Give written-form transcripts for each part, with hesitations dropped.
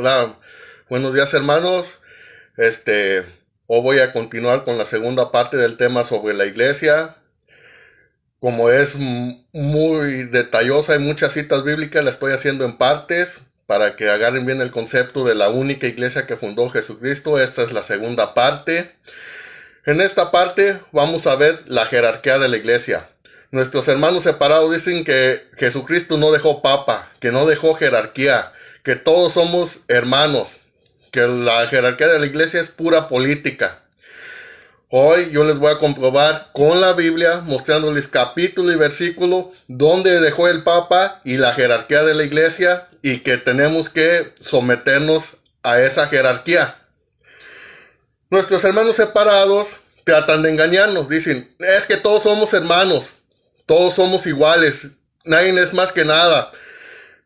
Hola, buenos días hermanos. Hoy voy a continuar con la segunda parte del tema sobre la iglesia. Como es muy detallosa y muchas citas bíblicas, la estoy haciendo en partes para que agarren bien el concepto de la única iglesia que fundó Jesucristo. Esta es la segunda parte. En esta parte vamos a ver la jerarquía de la iglesia. Nuestros hermanos separados dicen que Jesucristo no dejó papa, que no dejó jerarquía, que todos somos hermanos, que la jerarquía de la iglesia es pura política. Hoy yo les voy a comprobar con la Biblia, mostrándoles capítulo y versículo, dónde dejó el papa y la jerarquía de la iglesia, y que tenemos que someternos a esa jerarquía. Nuestros hermanos separados tratan de engañarnos, dicen, es que todos somos hermanos, todos somos iguales, nadie es más que nada,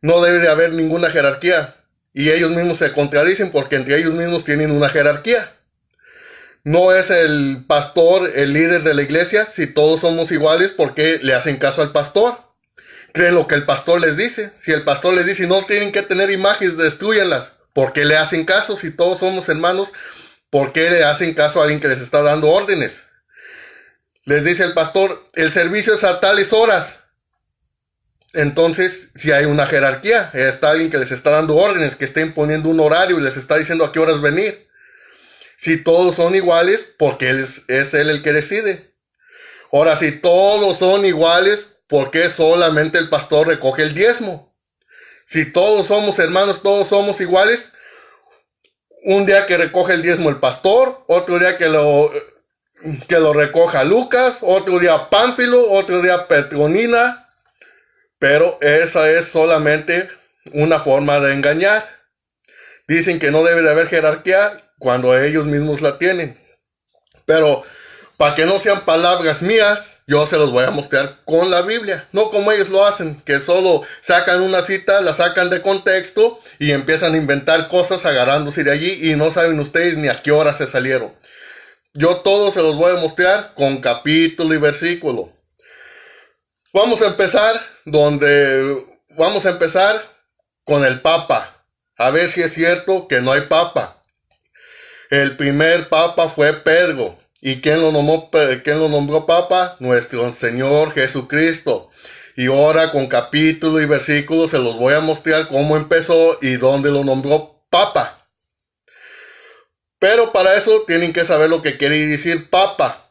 no debe de haber ninguna jerarquía. Y ellos mismos se contradicen porque entre ellos mismos tienen una jerarquía. No es el pastor el líder de la iglesia. Si todos somos iguales, ¿por qué le hacen caso al pastor? Creen lo que el pastor les dice. Si el pastor les dice no tienen que tener imágenes, destruyanlas, ¿por qué le hacen caso? Si todos somos hermanos, ¿por qué le hacen caso a alguien que les está dando órdenes? Les dice el pastor, el servicio es a tales horas. Entonces, si hay una jerarquía, está alguien que les está dando órdenes, que está imponiendo un horario y les está diciendo a qué horas venir. Si todos son iguales, porque es él el que decide. Ahora, si todos son iguales, ¿por qué solamente el pastor recoge el diezmo? Si todos somos hermanos, todos somos iguales, un día que recoge el diezmo el pastor, otro día que lo recoja Lucas, otro día Pánfilo, otro día Petronina. Pero esa es solamente una forma de engañar. Dicen que no debe de haber jerarquía cuando ellos mismos la tienen. Pero para que no sean palabras mías, yo se los voy a mostrar con la Biblia. No como ellos lo hacen, que solo sacan una cita, la sacan de contexto y empiezan a inventar cosas agarrándose de allí y no saben ustedes ni a qué hora se salieron. Yo todo se los voy a mostrar con capítulo y versículo. Vamos a empezar con el Papa. A ver si es cierto que no hay Papa. El primer Papa fue Pedro. ¿Y quién lo nombró Papa? Nuestro Señor Jesucristo. Y ahora con capítulo y versículo se los voy a mostrar cómo empezó y dónde lo nombró Papa. Pero para eso tienen que saber lo que quiere decir Papa.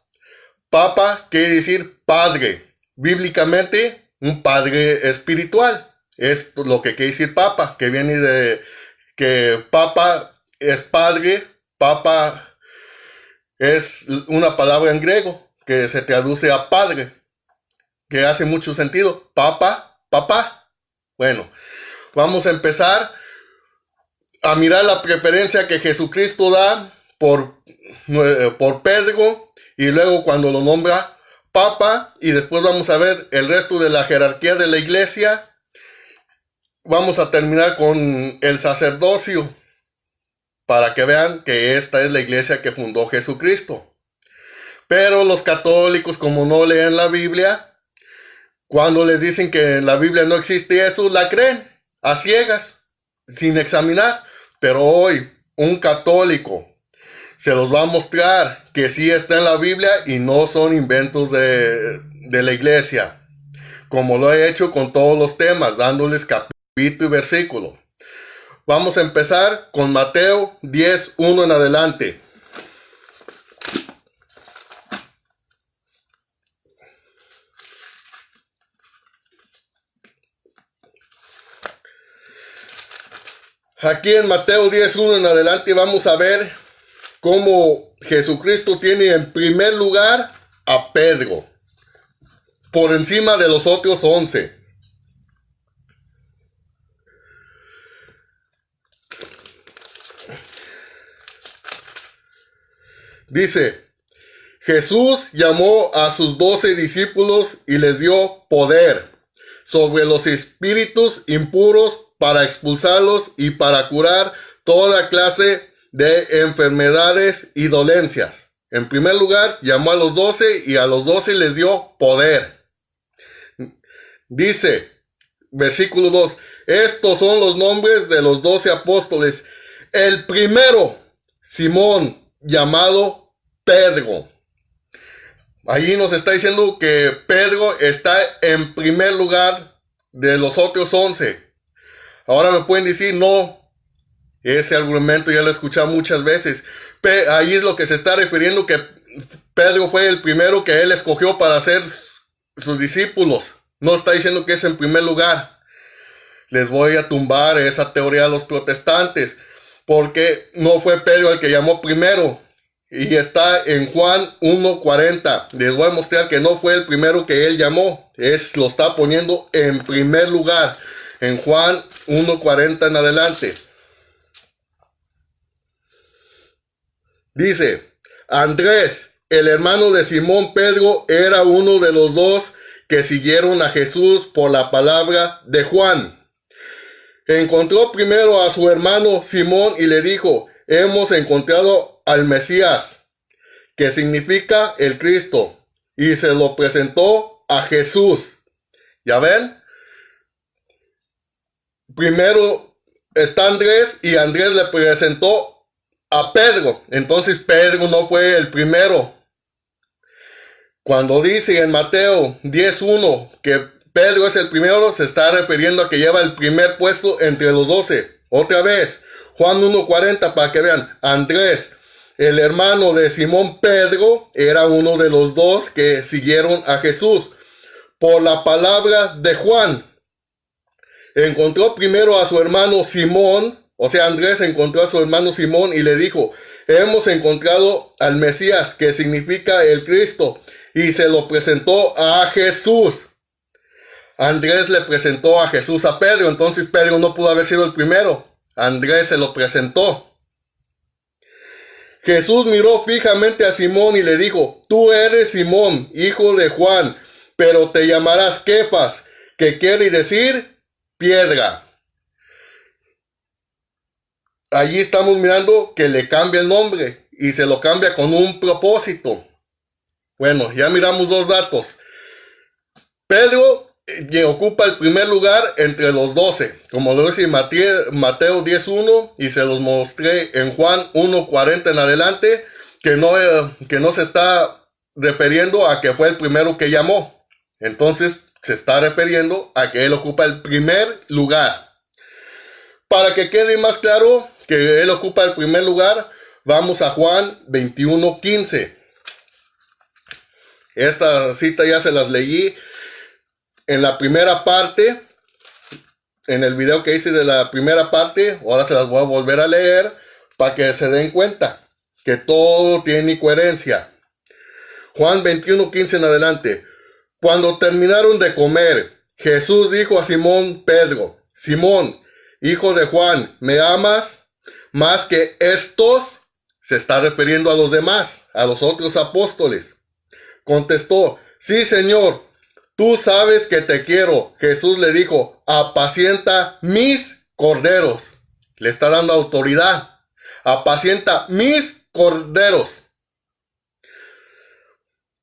Papa quiere decir Padre. Bíblicamente, un padre espiritual. Es lo que quiere decir papa, que viene de que papa es padre, papa es una palabra en griego que se traduce a padre, que hace mucho sentido. Papa, papá. Bueno, vamos a empezar a mirar la preferencia que Jesucristo da por Pedro y luego cuando lo nombra Papa, y después vamos a ver el resto de la jerarquía de la iglesia. Vamos a terminar con el sacerdocio, para que vean que esta es la iglesia que fundó Jesucristo. Pero los católicos, como no leen la Biblia, cuando les dicen que en la Biblia no existe eso, la creen a ciegas, sin examinar. Pero hoy, un católico se los va a mostrar que sí está en la Biblia y no son inventos de la iglesia. Como lo he hecho con todos los temas, dándoles capítulo y versículo. Vamos a empezar con Mateo 10:1 en adelante. Aquí en Mateo 10:1 en adelante vamos a ver cómo Jesucristo tiene en primer lugar a Pedro, por encima de los otros 11. Dice, Jesús llamó a sus 12 discípulos y les dio poder sobre los espíritus impuros para expulsarlos y para curar toda clase de enfermedades y dolencias. En primer lugar, llamó a los 12 y a los 12 les dio poder. Dice, versículo 2, estos son los nombres de los 12 apóstoles el primero, Simón, llamado Pedro. Allí nos está diciendo que Pedro está en primer lugar de los otros 11. Ahora me pueden decir, no, ese argumento ya lo he escuchado muchas veces. Ahí es lo que se está refiriendo, que Pedro fue el primero que él escogió para ser sus discípulos. No está diciendo que es en primer lugar. Les voy a tumbar esa teoría a los protestantes, porque no fue Pedro el que llamó primero. Y está en Juan 1:40. Les voy a mostrar que no fue el primero que él llamó. Lo está poniendo en primer lugar. En Juan 1:40 en adelante. Dice, Andrés, el hermano de Simón Pedro, era uno de los dos que siguieron a Jesús por la palabra de Juan. Encontró primero a su hermano Simón y le dijo, hemos encontrado al Mesías, que significa el Cristo, y se lo presentó a Jesús. ¿Ya ven? Primero está Andrés y Andrés le presentó a Pedro. Entonces Pedro no fue el primero. Cuando dice en Mateo 10:1 que Pedro es el primero, se está refiriendo a que lleva el primer puesto entre los 12. Otra vez, Juan 1:40 para que vean, Andrés, el hermano de Simón Pedro, era uno de los dos que siguieron a Jesús. Por la palabra de Juan, encontró primero a su hermano Simón, o sea, Andrés encontró a su hermano Simón y le dijo, hemos encontrado al Mesías, que significa el Cristo, y se lo presentó a Jesús. Andrés le presentó a Jesús a Pedro, entonces Pedro no pudo haber sido el primero. Andrés se lo presentó. Jesús miró fijamente a Simón y le dijo, tú eres Simón, hijo de Juan, pero te llamarás Kefas, que quiere decir piedra. Allí estamos mirando que le cambia el nombre y se lo cambia con un propósito. Bueno, ya miramos dos datos. Pedro ocupa el primer lugar entre los 12, como lo dice Mateo 10:1, y se los mostré en Juan 1:40 en adelante, que no se está refiriendo a que fue el primero que llamó. Entonces se está refiriendo a que él ocupa el primer lugar. Para que quede más claro que él ocupa el primer lugar, vamos a Juan 21:15. Esta cita ya se las leí en la primera parte, en el video que hice de la primera parte. Ahora se las voy a volver a leer para que se den cuenta que todo tiene coherencia. Juan 21:15 en adelante. Cuando terminaron de comer, Jesús dijo a Simón Pedro, Simón, hijo de Juan, ¿me amas más que estos? Se está refiriendo a los demás, a los otros apóstoles. Contestó, sí, Señor, tú sabes que te quiero. Jesús le dijo, apacienta mis corderos. Le está dando autoridad. Apacienta mis corderos.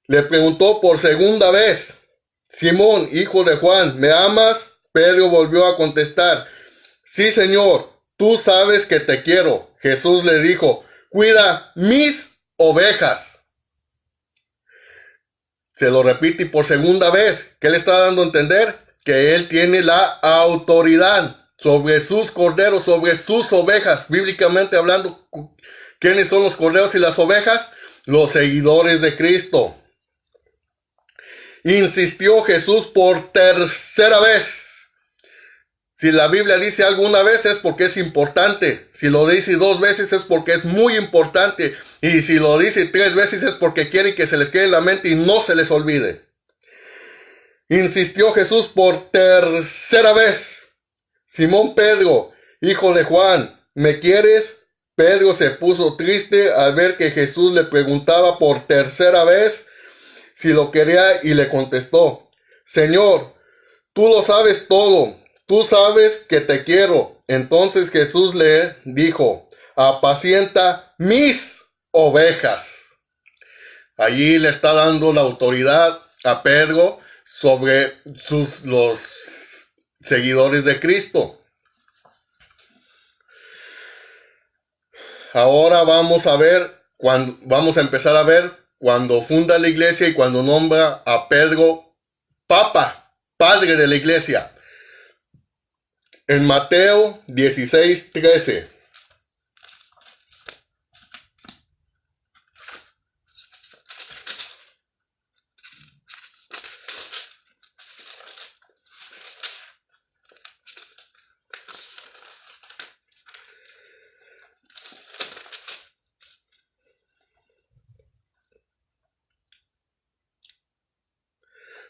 Le preguntó por segunda vez, Simón, hijo de Juan, ¿me amas? Pedro volvió a contestar, sí, Señor, tú sabes que te quiero. Jesús le dijo, cuida mis ovejas. Se lo repite por segunda vez. ¿Qué le está dando a entender? Que él tiene la autoridad sobre sus corderos, sobre sus ovejas. Bíblicamente hablando, ¿quiénes son los corderos y las ovejas? Los seguidores de Cristo. Insistió Jesús por tercera vez. Si la Biblia dice alguna vez es porque es importante. Si lo dice dos veces es porque es muy importante. Y si lo dice tres veces es porque quiere que se les quede en la mente y no se les olvide. Insistió Jesús por tercera vez. Simón Pedro, hijo de Juan, ¿me quieres? Pedro se puso triste al ver que Jesús le preguntaba por tercera vez si lo quería y le contestó, Señor, tú lo sabes todo. Tú sabes que te quiero. Entonces Jesús le dijo, apacienta mis ovejas. Allí le está dando la autoridad a Pedro sobre los seguidores de Cristo. Ahora vamos a empezar a ver cuando funda la iglesia y cuando nombra a Pedro Papa, padre de la iglesia. En Mateo 16:13.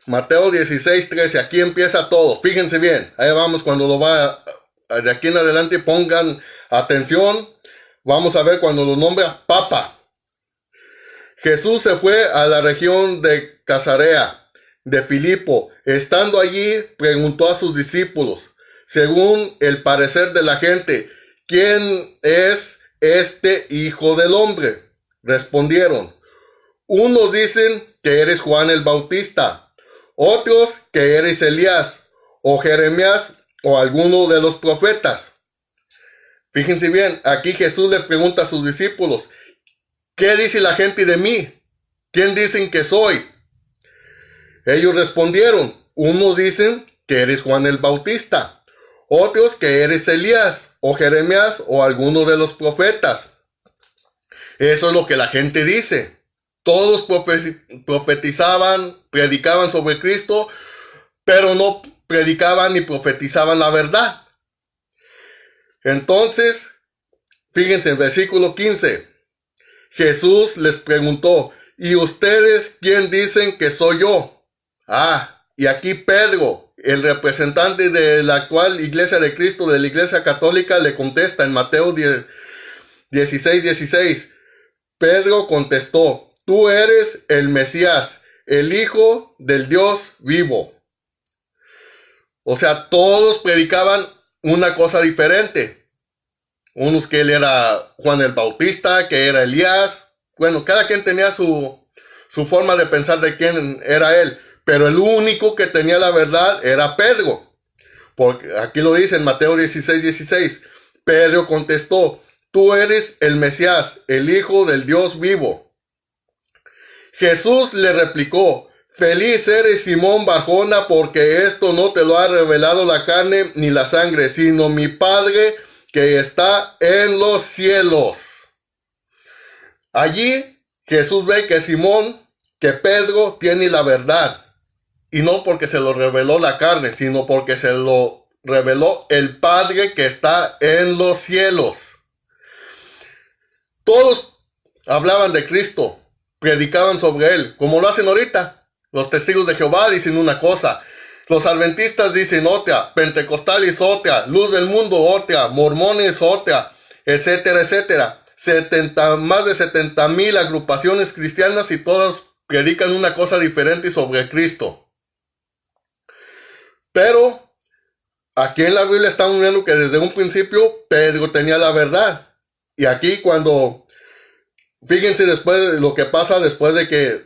Mateo 16:13, aquí empieza todo. Fíjense bien, ahí vamos cuando de aquí en adelante pongan atención. Vamos a ver cuando lo nombra Papa. Jesús se fue a la región de Cesarea de Filipo. Estando allí, preguntó a sus discípulos, según el parecer de la gente, ¿quién es este Hijo del Hombre? Respondieron, unos dicen que eres Juan el Bautista, otros que eres Elías, o Jeremías, o alguno de los profetas. Fíjense bien, aquí Jesús le pregunta a sus discípulos, ¿qué dice la gente de mí? ¿Quién dicen que soy? Ellos respondieron, unos dicen que eres Juan el Bautista, otros que eres Elías, o Jeremías, o alguno de los profetas. Eso es lo que la gente dice. Todos profetizaban, predicaban sobre Cristo, pero no predicaban ni profetizaban la verdad. Entonces, fíjense en versículo 15. Jesús les preguntó, ¿y ustedes quién dicen que soy yo? Y aquí Pedro, el representante de la actual Iglesia de Cristo, de la Iglesia Católica, le contesta en Mateo 16:16. Pedro contestó, tú eres el Mesías, el Hijo del Dios vivo. O sea, todos predicaban una cosa diferente. Unos que él era Juan el Bautista, que era Elías. Bueno, cada quien tenía su forma de pensar de quién era él. Pero el único que tenía la verdad era Pedro. Porque aquí lo dice en Mateo 16:16. Pedro contestó, tú eres el Mesías, el Hijo del Dios vivo. Jesús le replicó, feliz eres Simón Barjona, porque esto no te lo ha revelado la carne ni la sangre, sino mi Padre que está en los cielos. Allí Jesús ve que Pedro tiene la verdad. Y no porque se lo reveló la carne, sino porque se lo reveló el Padre que está en los cielos. Todos hablaban de Cristo, predicaban sobre él, como lo hacen ahorita. Los testigos de Jehová dicen una cosa, los adventistas dicen otra, pentecostales otra, luz del mundo otra, mormones otra, etcétera, etcétera. Más de 70,000 agrupaciones cristianas y todas predican una cosa diferente sobre Cristo. Pero aquí en la Biblia estamos viendo que desde un principio Pedro tenía la verdad. Y aquí fíjense después de lo que pasa después de que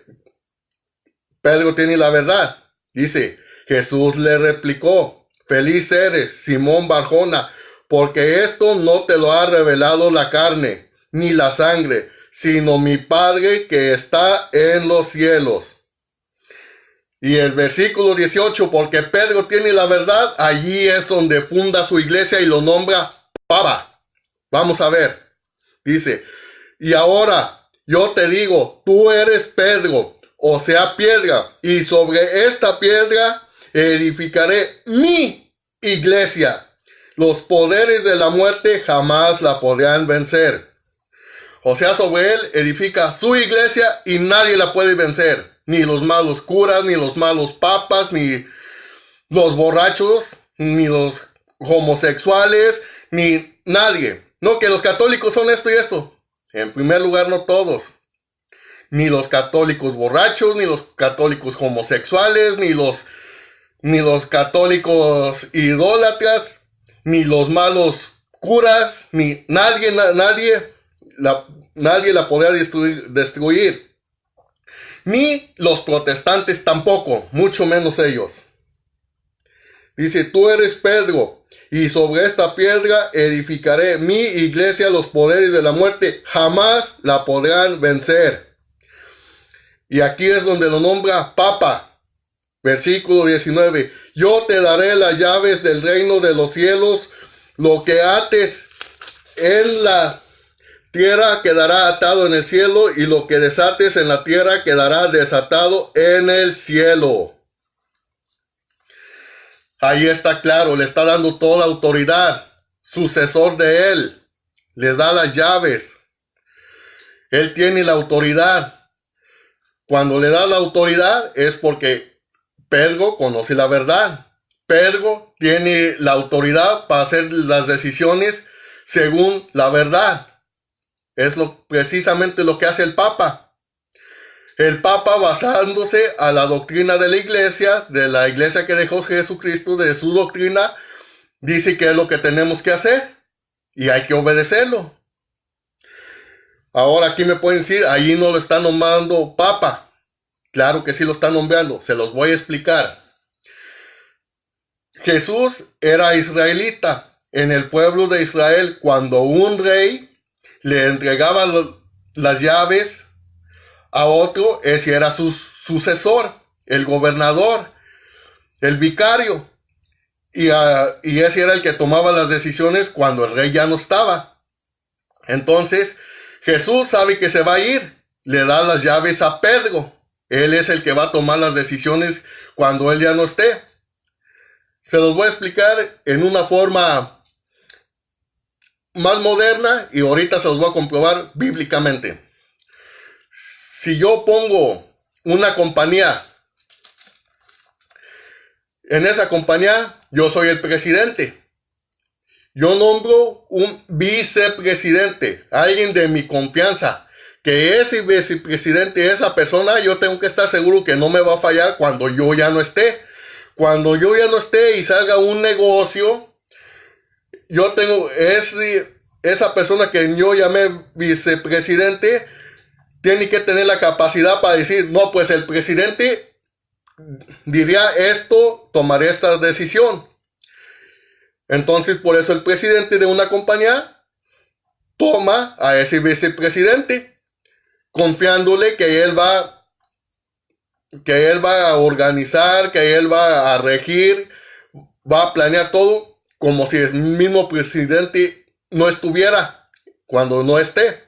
Pedro tiene la verdad. Dice, Jesús le replicó, feliz eres, Simón Barjona, porque esto no te lo ha revelado la carne, ni la sangre, sino mi Padre que está en los cielos. Y el versículo 18, porque Pedro tiene la verdad, allí es donde funda su iglesia y lo nombra Papa. Vamos a ver. Dice, y ahora yo te digo, tú eres Pedro, o sea piedra, y sobre esta piedra edificaré mi iglesia. Los poderes de la muerte jamás la podrán vencer. O sea, sobre él edifica su iglesia y nadie la puede vencer. Ni los malos curas, ni los malos papas, ni los borrachos, ni los homosexuales, ni nadie. No, que los católicos son esto y esto. En primer lugar, no todos. Ni los católicos borrachos, ni los católicos homosexuales, ni los católicos idólatras, ni los malos curas, ni nadie la podrá destruir. Ni los protestantes tampoco, mucho menos ellos. Dice, tú eres Pedro, y sobre esta piedra edificaré mi iglesia. Los poderes de la muerte jamás la podrán vencer. Y aquí es donde lo nombra Papa. Versículo 19. Yo te daré las llaves del reino de los cielos. Lo que ates en la tierra quedará atado en el cielo, y lo que desates en la tierra quedará desatado en el cielo. Ahí está claro, le está dando toda autoridad. Sucesor de él, le da las llaves. Él tiene la autoridad. Cuando le da la autoridad es porque Pedro conoce la verdad. Pedro tiene la autoridad para hacer las decisiones según la verdad. Es precisamente lo que hace el Papa. El Papa, basándose a la doctrina de la iglesia que dejó Jesucristo, de su doctrina, dice que es lo que tenemos que hacer y hay que obedecerlo. Ahora aquí me pueden decir, ahí no lo está nombrando Papa. Claro que sí lo está nombrando, se los voy a explicar. Jesús era israelita. En el pueblo de Israel, cuando un rey le entregaba las llaves a otro, ese era su sucesor, el gobernador, el vicario. Y ese era el que tomaba las decisiones cuando el rey ya no estaba. Entonces, Jesús sabe que se va a ir, le da las llaves a Pedro. Él es el que va a tomar las decisiones cuando él ya no esté. Se los voy a explicar en una forma más moderna y ahorita se los voy a comprobar bíblicamente. Si yo pongo una compañía, en esa compañía yo soy el presidente. Yo nombro un vicepresidente, alguien de mi confianza, que ese vicepresidente, esa persona, yo tengo que estar seguro que no me va a fallar cuando yo ya no esté. Cuando yo ya no esté y salga un negocio, yo tengo esa persona que yo llamé vicepresidente, tiene que tener la capacidad para decir, no, pues el presidente diría esto, tomaré esta decisión. Entonces, por eso el presidente de una compañía toma a ese vicepresidente, confiándole que él va a organizar, que él va a regir, va a planear todo, como si el mismo presidente no estuviera cuando no esté.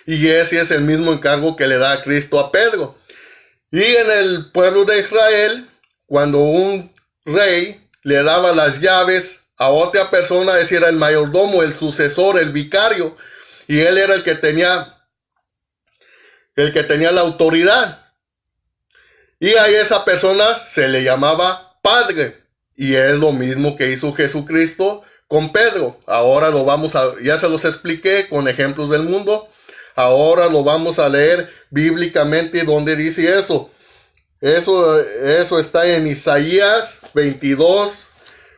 Y ese es el mismo encargo que le da Cristo a Pedro. Y en el pueblo de Israel, cuando un rey le daba las llaves a otra persona, ese era el mayordomo, el sucesor, el vicario, y él era el que tenía la autoridad. Y a esa persona se le llamaba padre. Y es lo mismo que hizo Jesucristo con Pedro. Ahora ya se los expliqué con ejemplos del mundo. Ahora lo vamos a leer bíblicamente donde dice eso. Eso está en Isaías 22,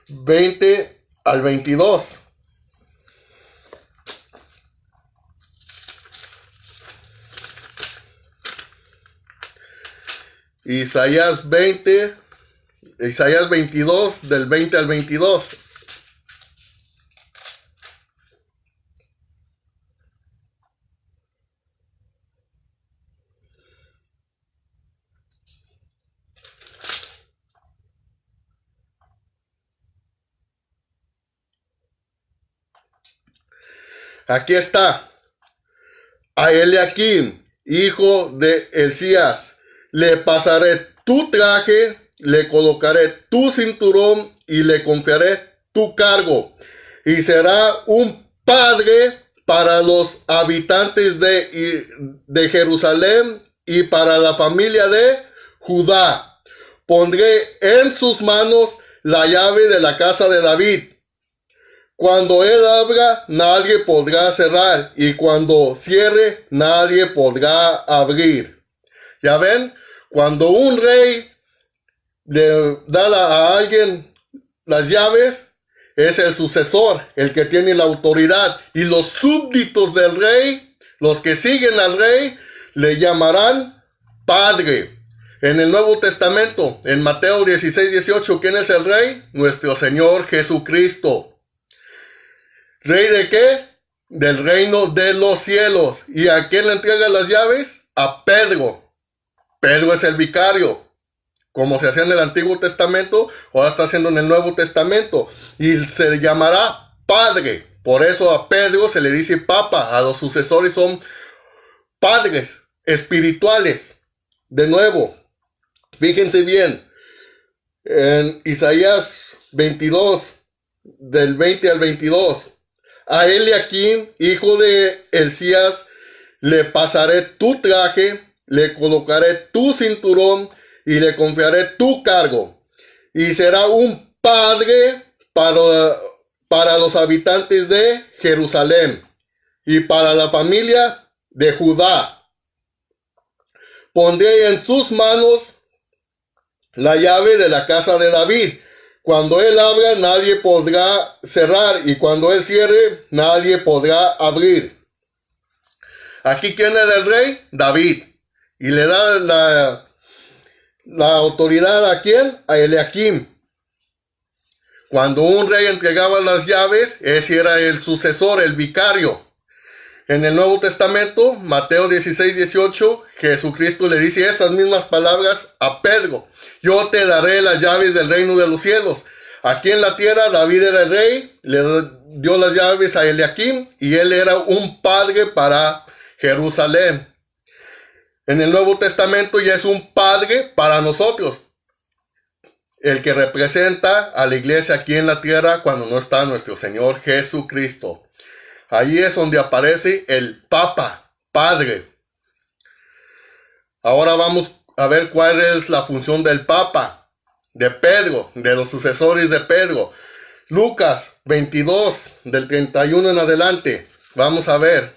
20 al 22. Isaías 22, del 20 al 22. Aquí está. A Eliaquim, hijo de Hilcías, le pasaré tu traje, le colocaré tu cinturón y le confiaré tu cargo. Y será un padre para los habitantes de Jerusalén y para la familia de Judá. Pondré en sus manos la llave de la casa de David. Cuando él abra, nadie podrá cerrar, y cuando cierre, nadie podrá abrir. ¿Ya ven? Cuando un rey le da a alguien las llaves, es el sucesor, el que tiene la autoridad. Y los súbditos del rey, los que siguen al rey, le llamarán padre. En el Nuevo Testamento, en Mateo 16, 18, ¿quién es el rey? Nuestro Señor Jesucristo. ¿Rey de qué? Del reino de los cielos. ¿Y a quién le entrega las llaves? A Pedro. Pedro es el vicario. Como se hacía en el Antiguo Testamento, ahora está haciendo en el Nuevo Testamento. Y se llamará Padre. Por eso a Pedro se le dice Papa. A los sucesores son padres espirituales. De nuevo, fíjense bien. En Isaías 22, del 20 al 22. A Eliaquim, hijo de Hilcías, le pasaré tu traje, le colocaré tu cinturón y le confiaré tu cargo. Y será un padre para los habitantes de Jerusalén y para la familia de Judá. Pondré en sus manos la llave de la casa de David. Cuando él abra, nadie podrá cerrar, y cuando él cierre, nadie podrá abrir. Aquí, ¿quién era el rey? David. Y le da la autoridad ¿a quién? A Eliaquim. Cuando un rey entregaba las llaves, ese era el sucesor, el vicario. En el Nuevo Testamento, Mateo 16, 18, Jesucristo le dice esas mismas palabras a Pedro. Yo te daré las llaves del reino de los cielos. Aquí en la tierra, David era el rey, le dio las llaves a Eliaquim y él era un padre para Jerusalén. En el Nuevo Testamento ya es un padre para nosotros, el que representa a la iglesia aquí en la tierra cuando no está nuestro Señor Jesucristo. Ahí es donde aparece el Papa, Padre. Ahora vamos a ver cuál es la función del Papa, de Pedro, de los sucesores de Pedro. Lucas 22, del 31 en adelante. Vamos a ver.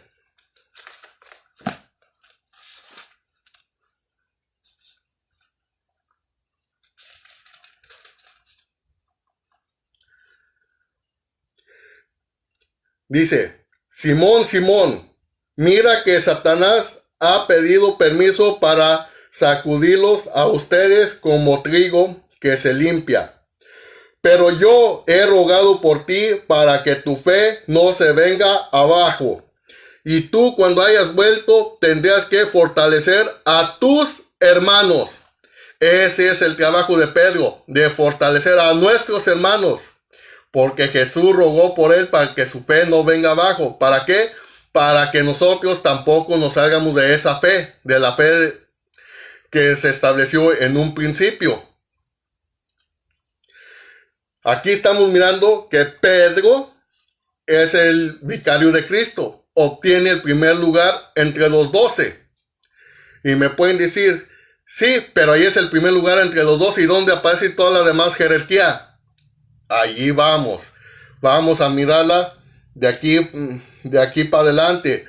Dice, Simón, Simón, mira que Satanás ha pedido permiso para sacudirlos a ustedes como trigo que se limpia. Pero yo he rogado por ti para que tu fe no se venga abajo. Y tú, cuando hayas vuelto, tendrás que fortalecer a tus hermanos. Ese es el trabajo de Pedro, de fortalecer a nuestros hermanos. Porque Jesús rogó por él para que su fe no venga abajo. ¿Para qué? Para que nosotros tampoco nos salgamos de esa fe, de la fe que se estableció en un principio. Aquí estamos mirando que Pedro es el vicario de Cristo. Obtiene el primer lugar entre los 12. Y me pueden decir, sí, pero ahí es el primer lugar entre los 12. ¿Y dónde aparece toda la demás jerarquía? Allí vamos. Vamos a mirarla de aquí para adelante.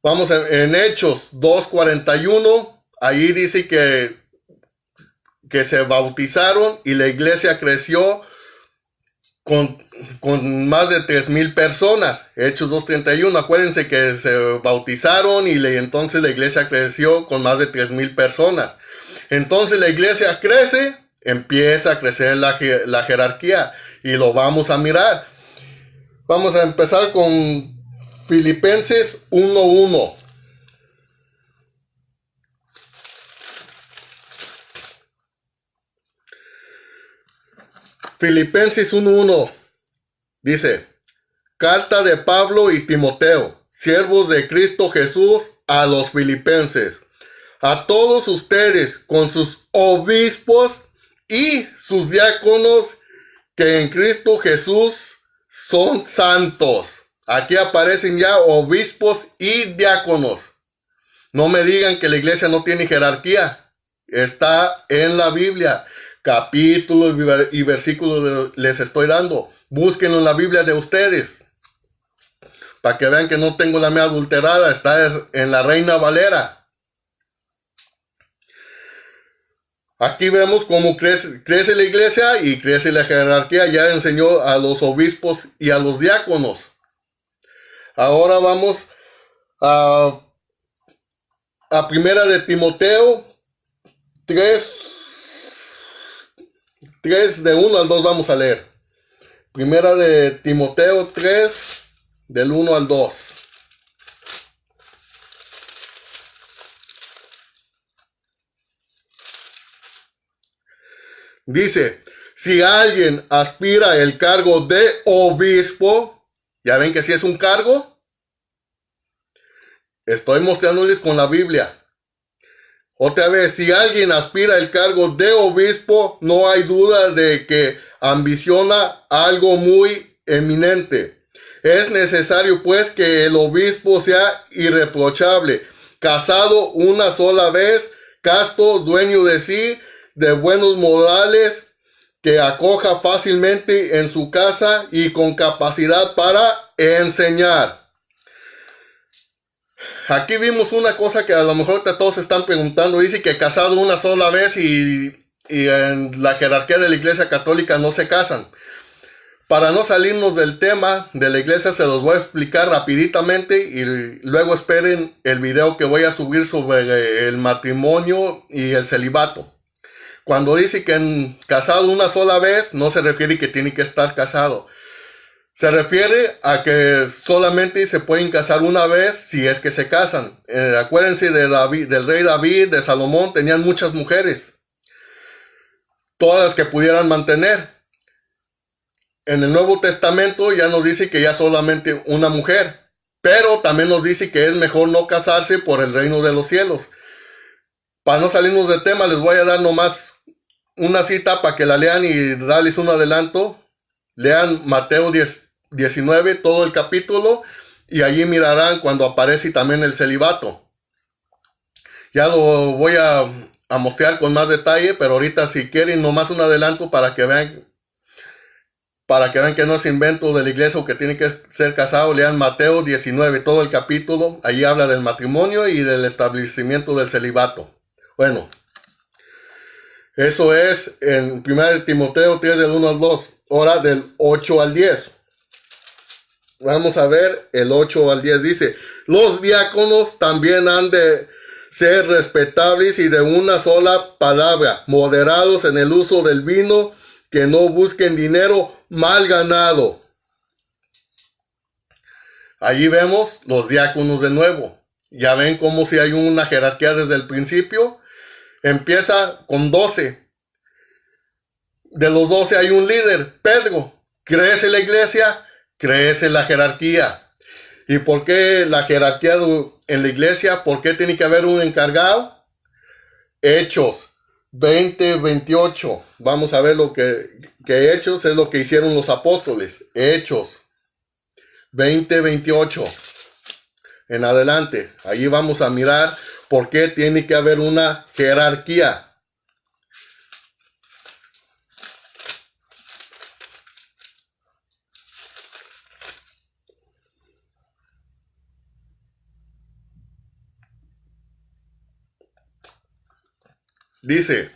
Vamos en Hechos 2:41. Ahí dice que se bautizaron y la iglesia creció con más de 3,000 personas. Hechos 2:31. Acuérdense que se bautizaron y entonces la iglesia creció con más de 3,000 personas. Entonces la iglesia crece, empieza a crecer la jerarquía y lo vamos a mirar. Vamos a empezar con Filipenses 1:1. Filipenses 1:1 dice, carta de Pablo y Timoteo, siervos de Cristo Jesús, a los filipenses, a todos ustedes con sus obispos y sus diáconos que en Cristo Jesús son santos. Aquí aparecen ya obispos y diáconos. No me digan que la iglesia no tiene jerarquía. Está en la Biblia. Capítulos y versículos les estoy dando. Búsquenlo en la Biblia de ustedes. Para que vean que no tengo la mía adulterada. Está en la Reina Valera. Aquí vemos cómo crece la iglesia y crece la jerarquía. Ya enseñó a los obispos y a los diáconos. Ahora vamos a primera de Timoteo 3 de 1 al 2 vamos a leer. Primera de Timoteo 3, del 1 al 2. Dice, si alguien aspira el cargo de obispo, ya ven que si es un cargo, estoy mostrándoles con la Biblia. Otra vez, si alguien aspira el cargo de obispo, no hay duda de que ambiciona algo muy eminente. Es necesario pues que el obispo sea irreprochable, casado una sola vez, casto, dueño de sí, de buenos modales, que acoja fácilmente en su casa y con capacidad para enseñar. Aquí vimos una cosa que a lo mejor todos se están preguntando. Dice que casado una sola vez y en la jerarquía de la Iglesia Católica no se casan. Para no salirnos del tema de la iglesia, se los voy a explicar rapiditamente y luego esperen el video que voy a subir sobre el matrimonio y el celibato. Cuando dice que casado una sola vez, no se refiere que tiene que estar casado. Se refiere a que solamente se pueden casar una vez si es que se casan. Acuérdense de David, del rey David, de Salomón, tenían muchas mujeres. Todas las que pudieran mantener. En el Nuevo Testamento ya nos dice que ya solamente una mujer. Pero también nos dice que es mejor no casarse por el reino de los cielos. Para no salirnos de tema, les voy a dar nomás una cita para que la lean y darles un adelanto. Lean Mateo 19, todo el capítulo, y allí mirarán cuando aparece también el celibato. Ya lo voy a mostrar con más detalle, pero ahorita si quieren nomás un adelanto para que vean que no es invento de la iglesia o que tiene que ser casado. Lean Mateo 19, todo el capítulo. Allí habla del matrimonio y del establecimiento del celibato. Bueno, eso es en 1 Timoteo 3 del 1 al 2, ahora del 8 al 10. Vamos a ver el 8 al 10. Dice, los diáconos también han de ser respetables y de una sola palabra, moderados en el uso del vino, que no busquen dinero mal ganado. Allí vemos los diáconos de nuevo. Ya ven cómo si hay una jerarquía desde el principio. Empieza con 12. De los 12 hay un líder, Pedro. Crece la iglesia, crece la jerarquía. ¿Y por qué la jerarquía en la iglesia? ¿Por qué tiene que haber un encargado? Hechos 20:28. Vamos a ver lo que Hechos es lo que hicieron los apóstoles. Hechos 20:28 en adelante. Allí vamos a mirar por qué tiene que haber una jerarquía. Dice,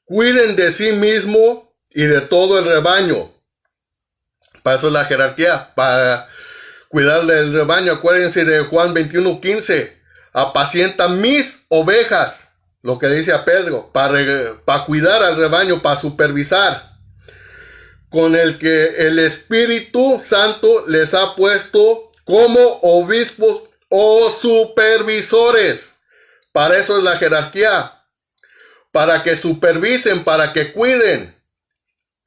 cuiden de sí mismo y de todo el rebaño. Para eso es la jerarquía, para cuidar del rebaño. Acuérdense de Juan 21:15. Apacienta mis ovejas. Lo que dice a Pedro. Para cuidar al rebaño, para supervisar. Con el que el Espíritu Santo les ha puesto como obispos o supervisores. Para eso es la jerarquía. Para que supervisen, para que cuiden.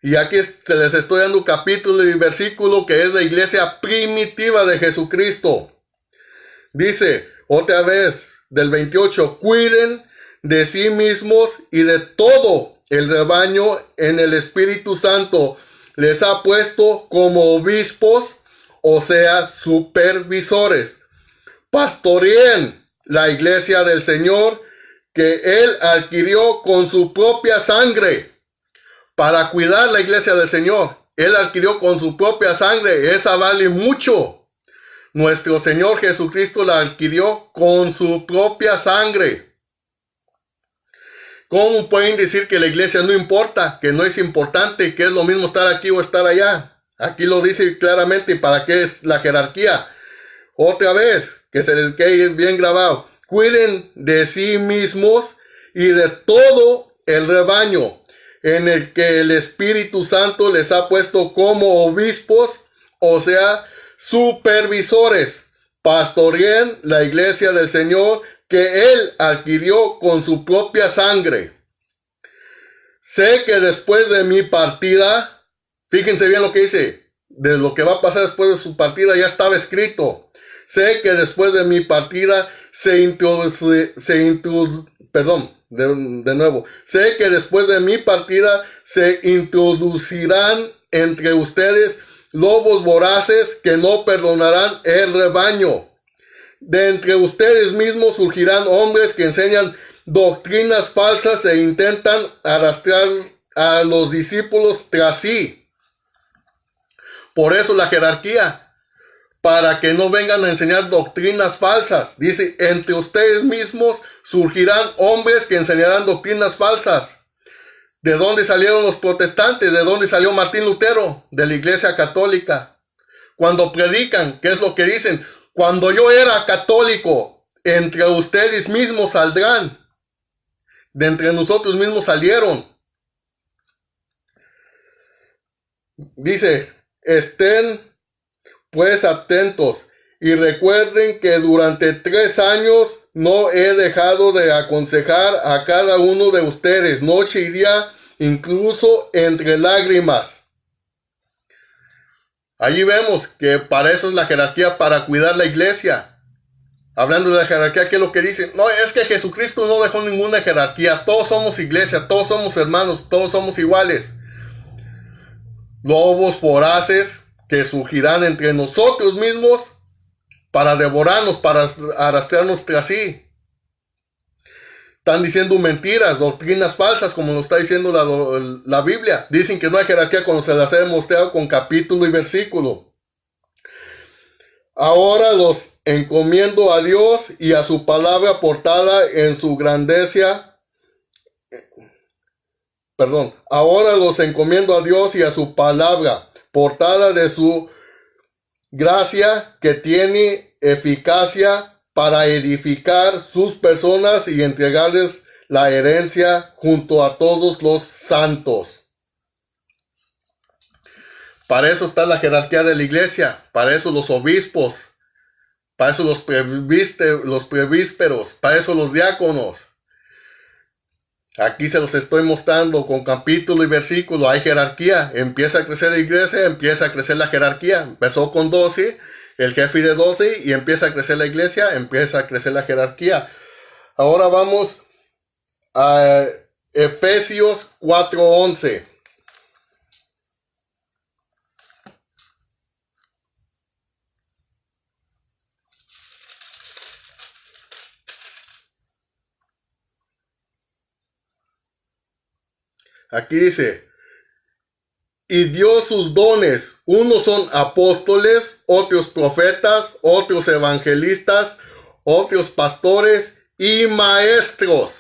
Y aquí se les estoy dando un capítulo y versículo que es la iglesia primitiva de Jesucristo. Dice, otra vez, del 28, cuiden de sí mismos y de todo el rebaño en el Espíritu Santo. Les ha puesto como obispos, o sea, supervisores. Pastoreen la iglesia del Señor que Él adquirió con su propia sangre. Para cuidar la iglesia del Señor, Él adquirió con su propia sangre. Esa vale mucho. Nuestro Señor Jesucristo la adquirió con su propia sangre. ¿Cómo pueden decir que la iglesia no importa? Que no es importante, que es lo mismo estar aquí o estar allá. Aquí lo dice claramente. ¿Para qué es la jerarquía? Otra vez, que se les quede bien grabado. Cuiden de sí mismos y de todo el rebaño. en el que el Espíritu Santo les ha puesto como obispos, o sea, supervisores. Pastoreen la iglesia del Señor que Él adquirió con su propia sangre. Sé que después de mi partida, fíjense bien lo que dice, de lo que va a pasar después de su partida ya estaba escrito. Sé que después de mi partida sé que después de mi partida se introducirán entre ustedes lobos voraces que no perdonarán el rebaño. De entre ustedes mismos surgirán hombres que enseñan doctrinas falsas e intentan arrastrar a los discípulos tras sí. Por eso la jerarquía, para que no vengan a enseñar doctrinas falsas. Dice, entre ustedes mismos surgirán hombres que enseñarán doctrinas falsas. ¿De dónde salieron los protestantes? ¿De dónde salió Martín Lutero? De la Iglesia Católica. Cuando predican, ¿qué es lo que dicen? Cuando yo era católico, entre ustedes mismos saldrán. De entre nosotros mismos salieron. Dice, estén pues atentos y recuerden que durante 3 años no he dejado de aconsejar a cada uno de ustedes, noche y día, incluso entre lágrimas. Allí vemos que para eso es la jerarquía, para cuidar la iglesia. Hablando de la jerarquía, ¿qué es lo que dicen? No, es que Jesucristo no dejó ninguna jerarquía. Todos somos iglesia, todos somos hermanos, todos somos iguales. Lobos voraces que surgirán entre nosotros mismos para devorarnos, para arrastrarnos tras sí. Están diciendo mentiras, doctrinas falsas, como nos está diciendo la Biblia. Dicen que no hay jerarquía cuando se las ha demostrado con capítulo y versículo. Ahora los encomiendo a Dios y a su palabra portada en su grandeza. Ahora los encomiendo a Dios y a su palabra portada de su gracia que tiene eficacia para edificar sus personas y entregarles la herencia junto a todos los santos. Para eso está la jerarquía de la iglesia, para eso los obispos, para eso los presbíteros, para eso los diáconos. Aquí se los estoy mostrando con capítulo y versículo. Hay jerarquía. Empieza a crecer la iglesia, empieza a crecer la jerarquía. Empezó con 12, el jefe de 12, y empieza a crecer la iglesia, empieza a crecer la jerarquía. Ahora vamos a Efesios 4:11. Aquí dice, y dio sus dones. Unos son apóstoles, otros profetas, otros evangelistas, otros pastores y maestros.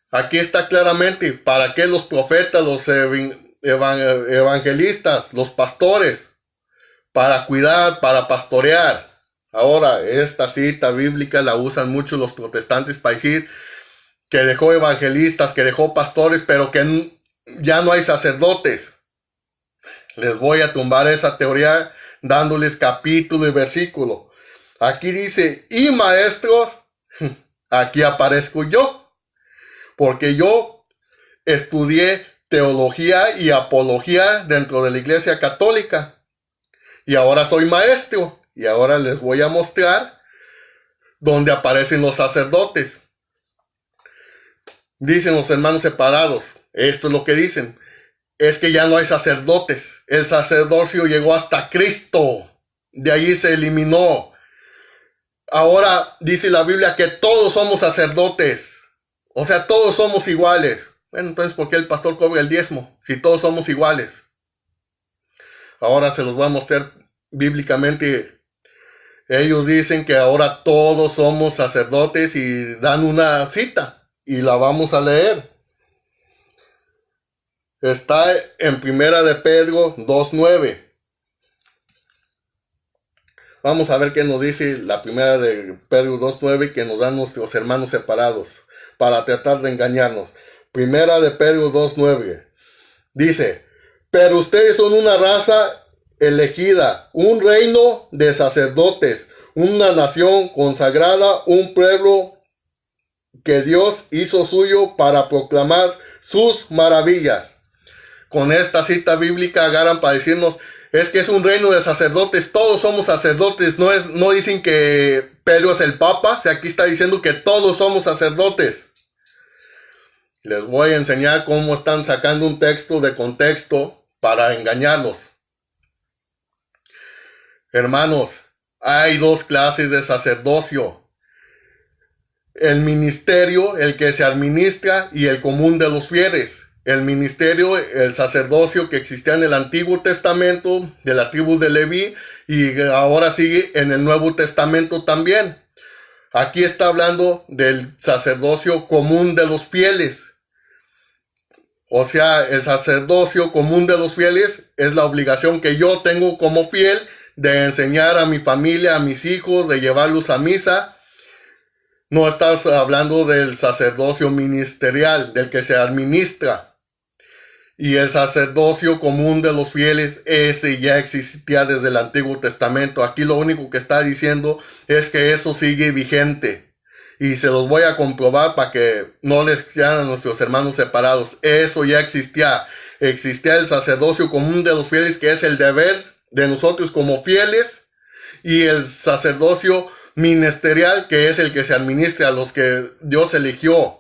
Aquí está claramente para qué los profetas, los evangelistas, los pastores, para cuidar, para pastorear. Ahora, esta cita bíblica la usan mucho los protestantes para decir que dejó evangelistas, que dejó pastores, pero que ya no hay sacerdotes. Les voy a tumbar esa teoría dándoles capítulo y versículo. Aquí dice, y maestros, aquí aparezco yo, porque yo estudié teología y apología dentro de la Iglesia Católica, y ahora soy maestro, y ahora les voy a mostrar dónde aparecen los sacerdotes. Dicen los hermanos separados, esto es lo que dicen, es que ya no hay sacerdotes, el sacerdocio llegó hasta Cristo, de ahí se eliminó. Ahora dice la Biblia que todos somos sacerdotes, o sea, todos somos iguales. Bueno, entonces, ¿por qué el pastor cobra el diezmo? Si todos somos iguales. Ahora se los voy a mostrar bíblicamente. Ellos dicen que ahora todos somos sacerdotes y dan una cita. Y la vamos a leer. Está en Primera de Pedro 2:9. Vamos a ver qué nos dice la Primera de Pedro 2:9 que nos dan nuestros hermanos separados para tratar de engañarnos. Primera de Pedro 2:9. Dice, pero ustedes son una raza elegida, un reino de sacerdotes, una nación consagrada, un pueblo que Dios hizo suyo para proclamar sus maravillas. Con esta cita bíblica agarran para decirnos, es que es un reino de sacerdotes, todos somos sacerdotes, no dicen que Pedro es el Papa, aquí está diciendo que todos somos sacerdotes. Les voy a enseñar cómo están sacando un texto de contexto para engañarlos. Hermanos, hay dos clases de sacerdocio. El ministerio, el que se administra, y el común de los fieles. El ministerio, el sacerdocio que existía en el Antiguo Testamento, de la tribu de Leví, y ahora sigue en el Nuevo Testamento también. Aquí está hablando del sacerdocio común de los fieles. O sea, el sacerdocio común de los fieles es la obligación que yo tengo como fiel de enseñar a mi familia, a mis hijos, de llevarlos a misa. No estás hablando del sacerdocio ministerial, del que se administra. Y el sacerdocio común de los fieles, ese ya existía desde el Antiguo Testamento. Aquí lo único que está diciendo es que eso sigue vigente. Y se los voy a comprobar para que no les quieran a nuestros hermanos separados. Eso ya existía. Existía el sacerdocio común de los fieles, que es el deber de nosotros como fieles. Y el sacerdocio ministerial, que es el que se administra a los que Dios eligió.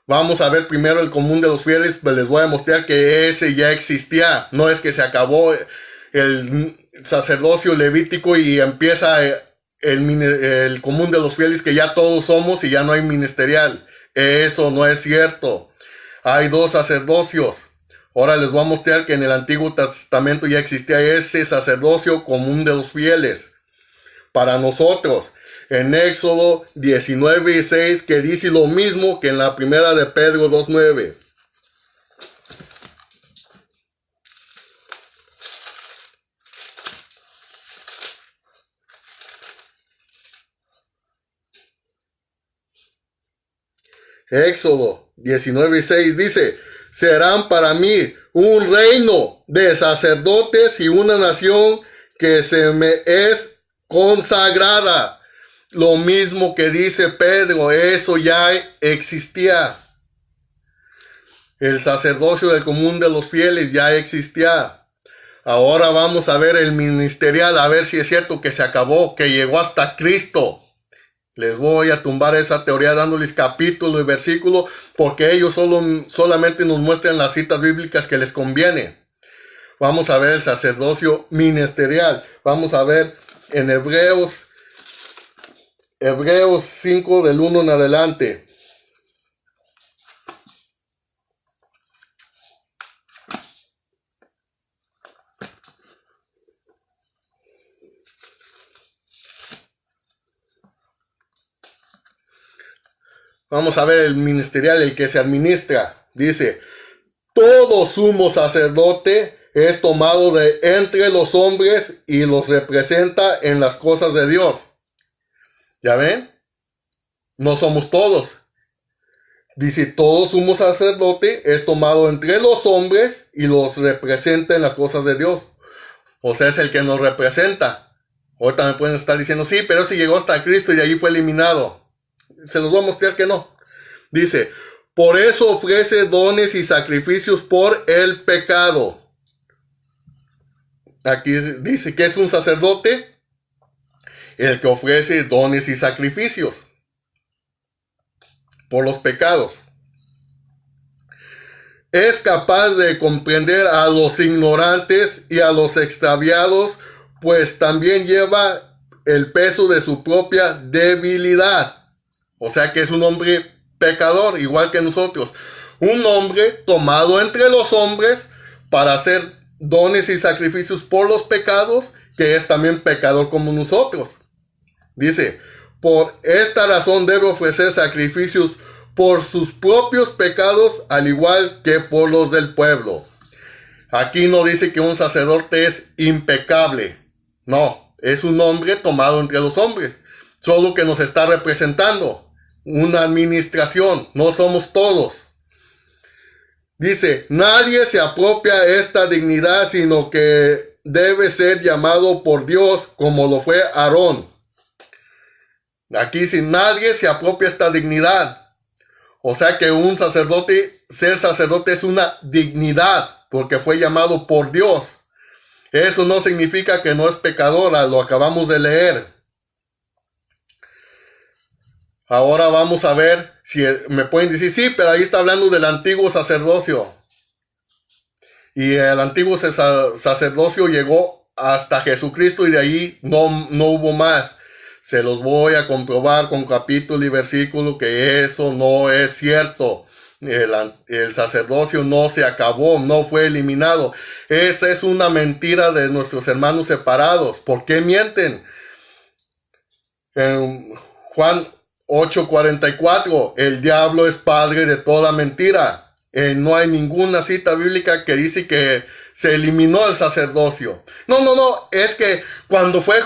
Vamos a ver primero el común de los fieles, pues les voy a mostrar que ese ya existía. No es que se acabó el sacerdocio levítico y empieza el común de los fieles, que ya todos somos y ya no hay ministerial. Eso no es cierto. Hay dos sacerdocios. Ahora les voy a mostrar que en el Antiguo Testamento ya existía ese sacerdocio común de los fieles. Para nosotros, en Éxodo 19:6, que dice lo mismo que en la primera de Pedro 2:9. Éxodo 19:6 dice, serán para mí un reino de sacerdotes y una nación que se me es consagrada. Lo mismo que dice Pedro, eso ya existía. El sacerdocio del común de los fieles ya existía. Ahora vamos a ver el ministerial, a ver si es cierto que se acabó, que llegó hasta Cristo. Les voy a tumbar esa teoría dándoles capítulo y versículo, porque ellos solamente nos muestran las citas bíblicas que les conviene. Vamos a ver el sacerdocio ministerial. Vamos a ver en Hebreos 5 del 1 en adelante. Vamos a ver el ministerial, el que se administra. Dice, todo sumo sacerdote es tomado de entre los hombres y los representa en las cosas de Dios. ¿Ya ven? No somos todos. Dice, todo sumo sacerdote es tomado entre los hombres y los representa en las cosas de Dios. O sea, es el que nos representa. Ahorita me pueden estar diciendo, sí, pero si llegó hasta Cristo y de allí fue eliminado. Se los voy a mostrar que no. Dice, por eso ofrece dones y sacrificios por el pecado. Aquí dice que es un sacerdote el que ofrece dones y sacrificios por los pecados. Es capaz de comprender a los ignorantes y a los extraviados, pues también lleva el peso de su propia debilidad. O sea que es un hombre pecador, igual que nosotros. Un hombre tomado entre los hombres para hacer dones y sacrificios por los pecados, que es también pecador como nosotros. Dice, por esta razón debe ofrecer sacrificios por sus propios pecados, al igual que por los del pueblo. Aquí no dice que un sacerdote es impecable. No, es un hombre tomado entre los hombres. Solo que nos está representando. Una administración, no somos todos. Dice, nadie se apropia esta dignidad, sino que debe ser llamado por Dios, como lo fue Aarón. Aquí si nadie se apropia esta dignidad. O sea que un sacerdote, ser sacerdote es una dignidad, porque fue llamado por Dios. Eso no significa que no es pecadora, lo acabamos de leer. Ahora vamos a ver si me pueden decir, sí, pero ahí está hablando del antiguo sacerdocio. Y el antiguo sacerdocio llegó hasta Jesucristo y de ahí no hubo más. Se los voy a comprobar con capítulo y versículo que eso no es cierto. El sacerdocio no se acabó, no fue eliminado. Esa es una mentira de nuestros hermanos separados. ¿Por qué mienten? En Juan 8:44, el diablo es padre de toda mentira. No hay ninguna cita bíblica que dice que se eliminó el sacerdocio. No, es que cuando fue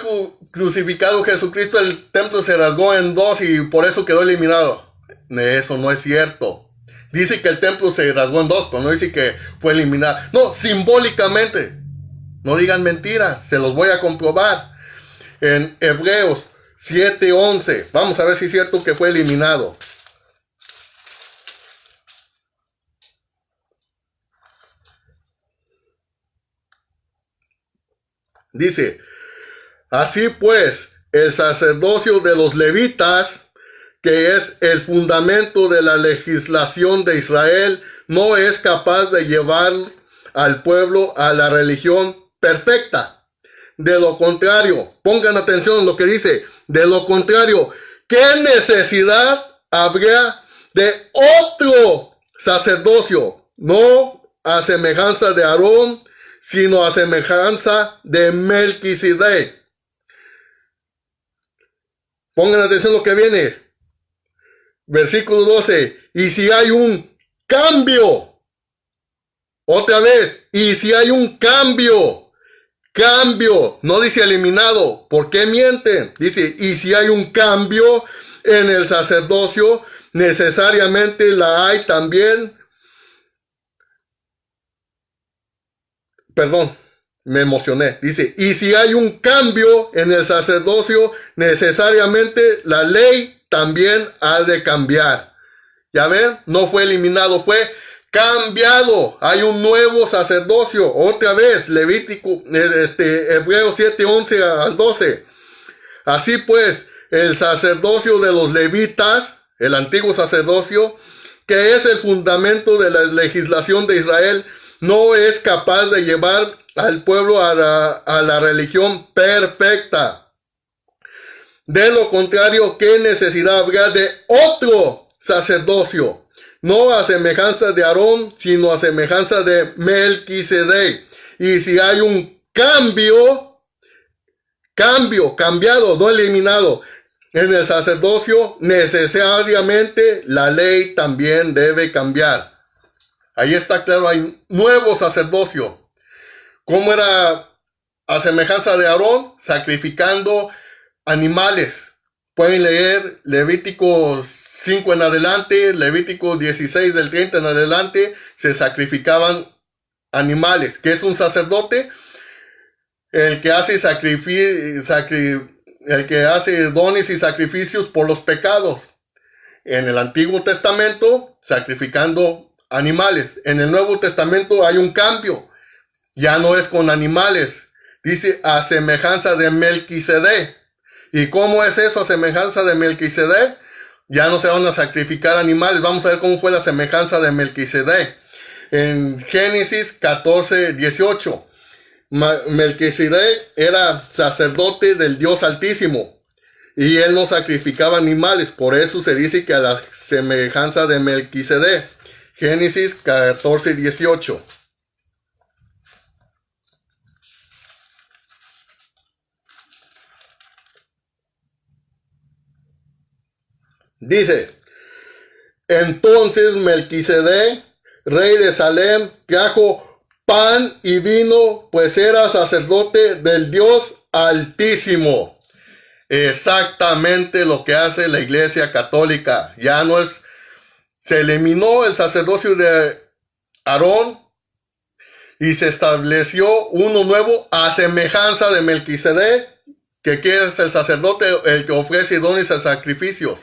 crucificado Jesucristo, el templo se rasgó en dos y por eso quedó eliminado. Eso no es cierto. Dice que el templo se rasgó en dos, pero no dice que fue eliminado. No, simbólicamente. No digan mentiras, se los voy a comprobar. En Hebreos 7:11, vamos a ver si es cierto que fue eliminado. Dice, así pues, el sacerdocio de los levitas, que es el fundamento de la legislación de Israel, no es capaz de llevar al pueblo a la religión perfecta. De lo contrario, pongan atención a lo que dice, de lo contrario, ¿qué necesidad habría de otro sacerdocio? No a semejanza de Aarón, sino a semejanza de Melquisedec. Pongan atención a lo que viene. Versículo 12. Y si hay un cambio, otra vez, y si hay un cambio, no dice eliminado. ¿Por qué mienten? Dice, y si hay un cambio en el sacerdocio, necesariamente la hay también. Perdón, me emocioné. Dice, y si hay un cambio en el sacerdocio, necesariamente la ley también ha de cambiar. Ya ven, no fue eliminado, fue cambiado. Hay un nuevo sacerdocio. Otra vez, Levítico, Hebreos 7:11 al 12. Así pues, el sacerdocio de los levitas, el antiguo sacerdocio, que es el fundamento de la legislación de Israel, no es capaz de llevar al pueblo a la religión perfecta. De lo contrario, ¿qué necesidad habrá de otro sacerdocio? No a semejanza de Aarón, sino a semejanza de Melquisedec. Y si hay un cambiado, no eliminado, en el sacerdocio, necesariamente la ley también debe cambiar. Ahí está claro, hay nuevo sacerdocio. ¿Cómo era a semejanza de Aarón? Sacrificando animales. Pueden leer Levítico 5 en adelante, Levítico 16 del 30 en adelante, se sacrificaban animales. ¿Qué es un sacerdote? El que hace el que hace dones y sacrificios por los pecados. En el Antiguo Testamento, sacrificando animales. En el Nuevo Testamento hay un cambio. Ya no es con animales. Dice a semejanza de Melquisedec. ¿Y cómo es eso a semejanza de Melquisedec? Ya no se van a sacrificar animales. Vamos a ver cómo fue la semejanza de Melquisedec. En Génesis 14:18. Melquisedec era sacerdote del Dios Altísimo. Y él no sacrificaba animales. Por eso se dice que a la semejanza de Melquisedec. Génesis 14:18. Dice, entonces Melquisedec, rey de Salem, trajo pan y vino, pues era sacerdote del Dios Altísimo. Exactamente lo que hace la Iglesia Católica. Ya no es, se eliminó el sacerdocio de Aarón y se estableció uno nuevo a semejanza de Melquisedec, que es el sacerdote, el que ofrece dones y sacrificios.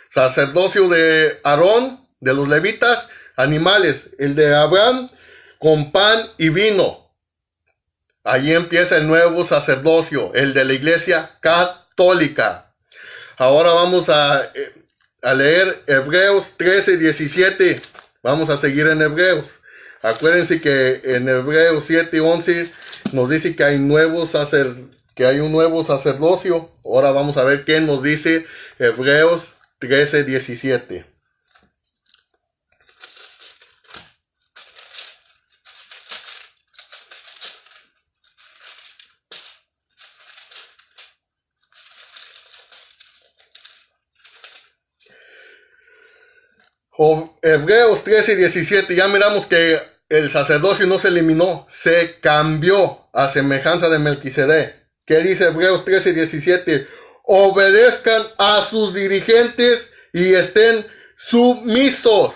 Sacerdocio de Aarón, de los levitas, animales. El de Abraham, con pan y vino. Allí empieza el nuevo sacerdocio, el de la Iglesia Católica. Ahora vamos a leer Hebreos 13:17. Vamos a seguir en Hebreos. Acuérdense que en Hebreos 7:11 nos dice que hay un nuevo sacerdocio. Ahora vamos a ver qué nos dice Hebreos 13:17. Hebreos 13:17, ya miramos que el sacerdocio no se eliminó, se cambió a semejanza de Melquisedec. ¿Qué dice Hebreos 13:17? Obedezcan a sus dirigentes y estén sumisos.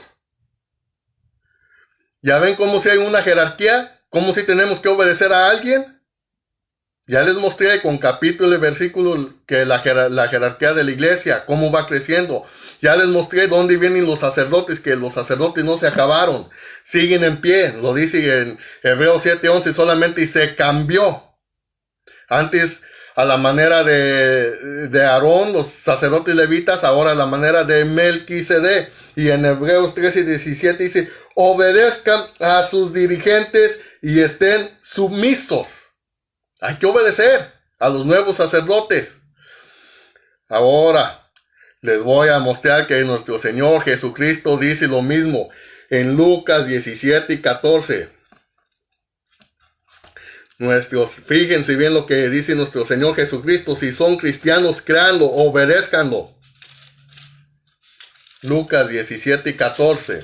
¿Ya ven cómo si hay una jerarquía? ¿Cómo si tenemos que obedecer a alguien? Ya les mostré con capítulo y versículo que la jerarquía de la iglesia, cómo va creciendo. Ya les mostré dónde vienen los sacerdotes, que los sacerdotes no se acabaron, siguen en pie. Lo dice en Hebreos 7:11 solamente, y se cambió. Antes a la manera de Aarón, los sacerdotes levitas, ahora a la manera de Melquisedec. Y en Hebreos 13:17 dice, obedezcan a sus dirigentes y estén sumisos. Hay que obedecer a los nuevos sacerdotes. Ahora les voy a mostrar que nuestro Señor Jesucristo dice lo mismo en Lucas 17:14. Fíjense bien lo que dice nuestro Señor Jesucristo. Si son cristianos, créanlo, obedézcanlo. Lucas 17:14.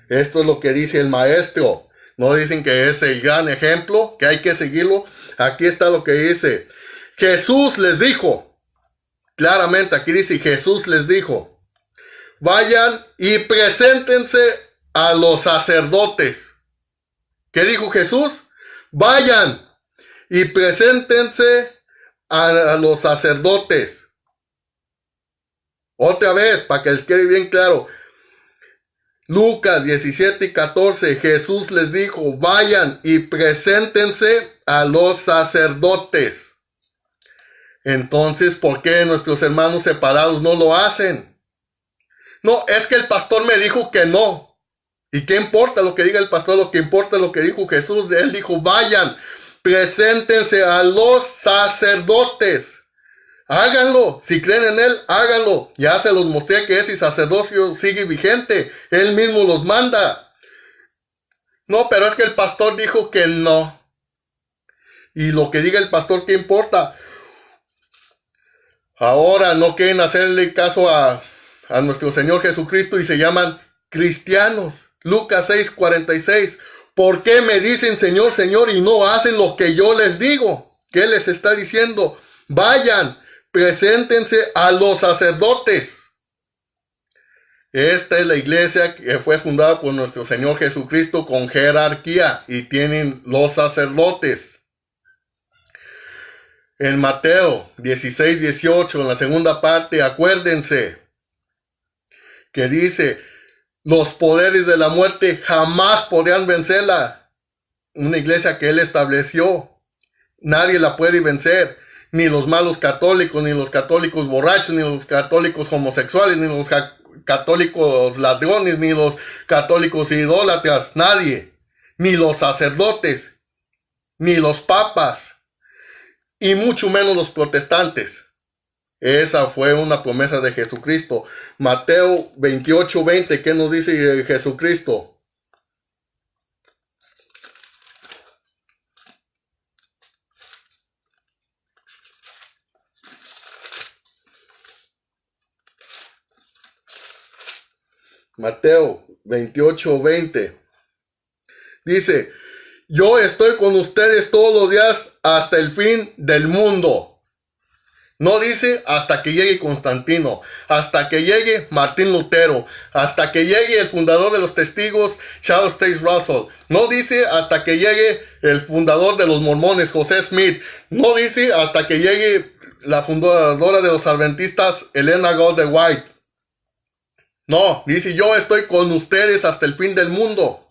Esto es lo que dice el maestro. No dicen que es el gran ejemplo, que hay que seguirlo. Aquí está lo que dice. Jesús les dijo. Claramente aquí dice, Jesús les dijo. Vayan y preséntense a los sacerdotes. ¿Qué dijo Jesús? Vayan y preséntense a los sacerdotes. Otra vez, para que les quede bien claro. Lucas 17:14, Jesús les dijo, vayan y preséntense a los sacerdotes. Entonces, ¿por qué nuestros hermanos separados no lo hacen? No, es que el pastor me dijo que no. ¿Y qué importa lo que diga el pastor? Lo que importa es lo que dijo Jesús. Él dijo, vayan, preséntense a los sacerdotes. Háganlo, si creen en él, háganlo. Ya se los mostré que ese sacerdocio sigue vigente. Él mismo los manda. No, pero es que el pastor dijo que no. Y lo que diga el pastor, ¿qué importa? Ahora no quieren hacerle caso a nuestro Señor Jesucristo y se llaman cristianos. Lucas 6:46. ¿Por qué me dicen Señor, Señor y no hacen lo que yo les digo? ¿Qué les está diciendo? Vayan. Preséntense a los sacerdotes. Esta es la iglesia que fue fundada por nuestro Señor Jesucristo con jerarquía y tienen los sacerdotes. En Mateo 16:18, en la segunda parte, acuérdense que dice, los poderes de la muerte jamás podrán vencerla. Una iglesia que Él estableció. Nadie la puede vencer. Ni los malos católicos, ni los católicos borrachos, ni los católicos homosexuales, ni los católicos ladrones, ni los católicos idólatras, nadie. Ni los sacerdotes, ni los papas, y mucho menos los protestantes. Esa fue una promesa de Jesucristo. Mateo 28:20, ¿qué nos dice Jesucristo? Mateo 28:20. Dice, yo estoy con ustedes todos los días hasta el fin del mundo. No dice hasta que llegue Constantino, hasta que llegue Martín Lutero, hasta que llegue el fundador de los testigos, Charles Taze Russell. No dice hasta que llegue el fundador de los mormones, José Smith. No dice hasta que llegue la fundadora de los adventistas, Elena Golden White. No, dice, yo estoy con ustedes hasta el fin del mundo.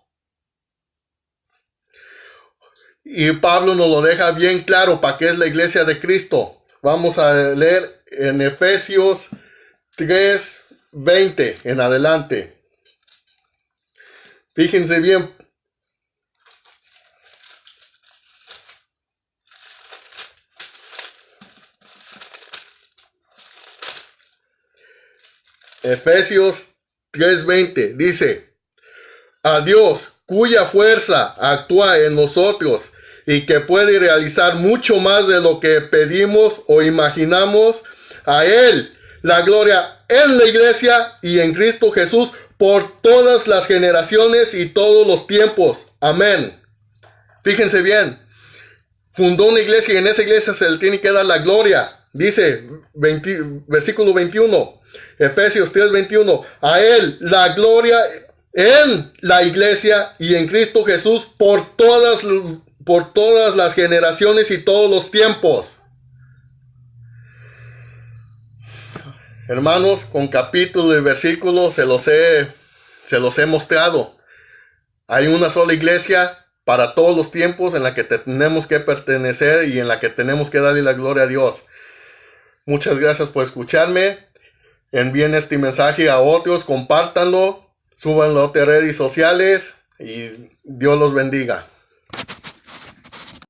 Y Pablo nos lo deja bien claro para qué es la iglesia de Cristo. Vamos a leer en Efesios 3:20 en adelante. Fíjense bien. Efesios 3:20 dice: a Dios, cuya fuerza actúa en nosotros y que puede realizar mucho más de lo que pedimos o imaginamos, a Él la gloria en la iglesia y en Cristo Jesús por todas las generaciones y todos los tiempos. Amén. Fíjense bien, fundó una iglesia y en esa iglesia se le tiene que dar la gloria. Dice versículo 21, Efesios 3:21, a Él la gloria en la iglesia y en Cristo Jesús por todas las generaciones y todos los tiempos. Hermanos, con capítulos y versículos se los he mostrado. Hay una sola iglesia para todos los tiempos en la que tenemos que pertenecer y en la que tenemos que darle la gloria a Dios. Muchas gracias por escucharme. Envíen este mensaje a otros, compártanlo, súbanlo a otras redes sociales y Dios los bendiga.